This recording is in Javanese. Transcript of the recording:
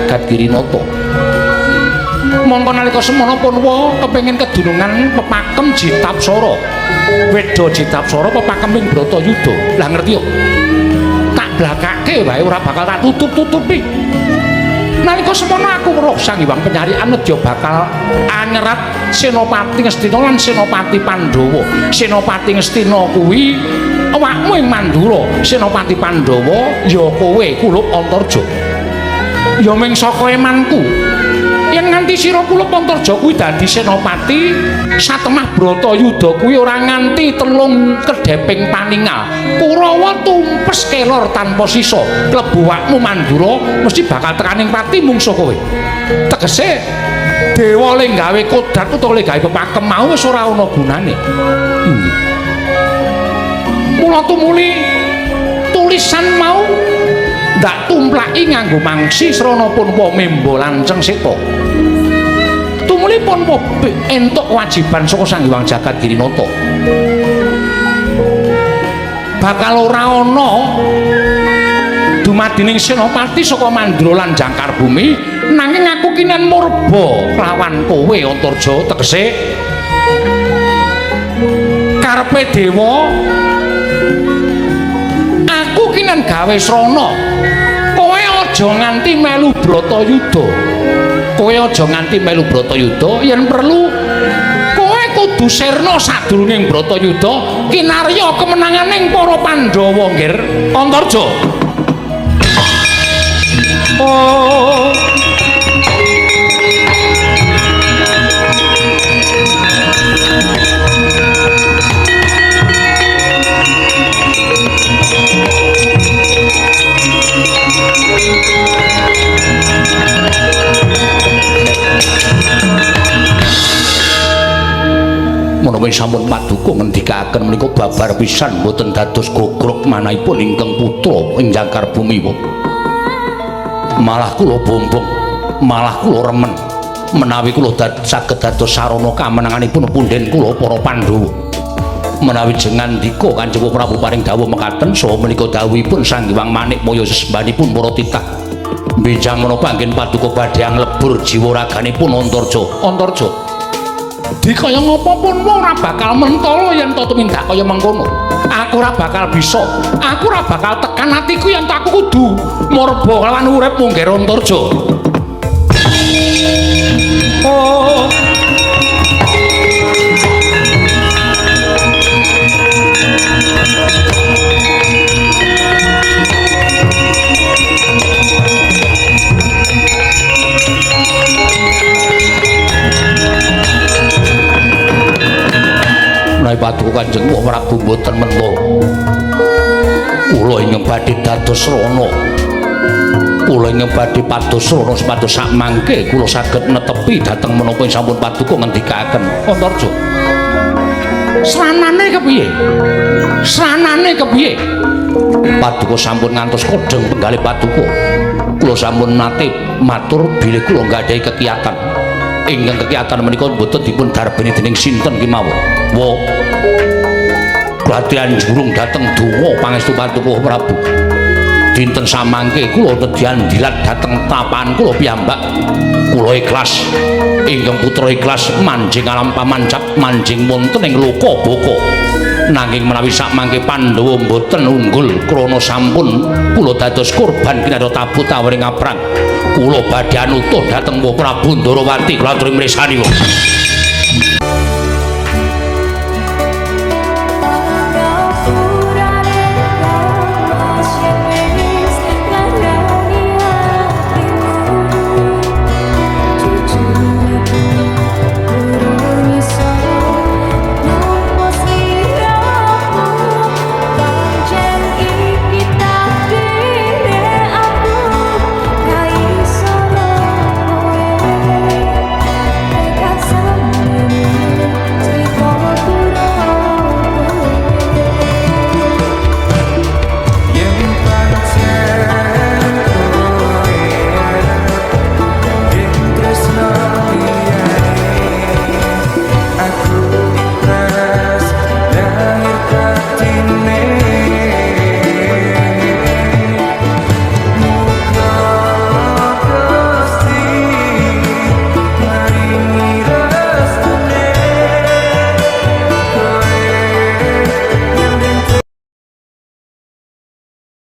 Gadgirinata. Mongko nalika semana Punwa kepengin kedunungan pepakem Jitapsara. Weda Jitapsara pepakeming Bratayuda. Lah ngerti yo. Tak blakake wae ora bakal tak tutup-tutupi. Nalika semana aku weruh Sang Hyang Penyarian Nedya bakal anyerat Senopati Ngastina lan Senopati Pandhawa. Senopati Ngastina kuwi awakmu ing Mandura, Senopati Pandhawa ya kowe Kulup Antarja. Ya ming saka emanku. Yen nganti sira Kulup Antarja kuwi dadi senopati, satemah Bratayuda kuwi ora nganti telung kedheping paningal. Kurawa tumpes kelor tanpa sisa. Klebu wakmu Mandura mesti bakal tekaning pati mungsuh kowe. Tegese dewa le gawe kodrat utawa le gawe pepakem mau wis ora ana gunane. Inggih. Mula tumuli tulisan mau ndak tumplaki nganggo mangsi srana Punwa Memba Lanceng Seta. Tumuli Punwa entuk kewajiban saka Sang Hyang Jagadgirinata. Bakal ora ana dumadining senopati saka Mandura lan Jangkar Bumi nanging aku kinen murba lawan kowe Antarja tegese karepe dewa aku kinen gawe srana kowe aja nganti melu Bratayuda. Kowe aja nganti melu Bratayuda, yen perlu kowe kudu sirna sadurunging Bratayuda kinarya kemenanganing para Pandhawa nggir Antarja. Oh menawi sampun paduka ngendikaken menika babar pisan boten dados gogrok manahipun ingkang putra ing Jangkar Bumi. Malah kula bombong, malah kula remen menawi kula saged dados sarana kamenanganipun punden kula para Pandhawa. Menawi jengandika Kanjeng Prabu paring dawuh mekaten saha menika dawuhipun Sang Hyang Manikmaya sesembahanipun para titah. Benjang menapa anggen paduka badhe nglebur jiwa raganipun Antarja. Antarja dikaya ngapa pun ora bakal mentala yen to tumindak kaya mengkono. Aku ora bakal bisa, aku ora bakal tekan atiku yen aku kudu murba lan urip mung ngger Antarja. Oh paduka Kanjeng Prabu boten mentala. Kula ingkang badhe dados srana. Kula ingkang badhe pados srana supados sak mangke kula saged netepi dhateng menapa sampun paduka ngendikaken. Antarja. Sranane kepiye? Sranane kepiye? Paduka sampun ngantos kodheng penggalih paduka. Kula sampun nate matur bilih kula nggadahi kekiyatan. Ingkang kekiyatan menika boten dipun darbeni dening sinten kemawon. Wa Pratian jurung dateng donga pangestu paduka Prabu. Dinten samangke kula nedyan dilat dateng tapan kula piyambak. Kula ikhlas ingkang putra ikhlas manjing alam pamancap manjing wonten ing loka baka. Nanging menawi sak mangke Pandhawa mboten unggul krana sampun kula dados korban kinarya tabu tawering aprang. Kula badhe anutuh dhateng Prabu Ndarawati kula aturi mresani.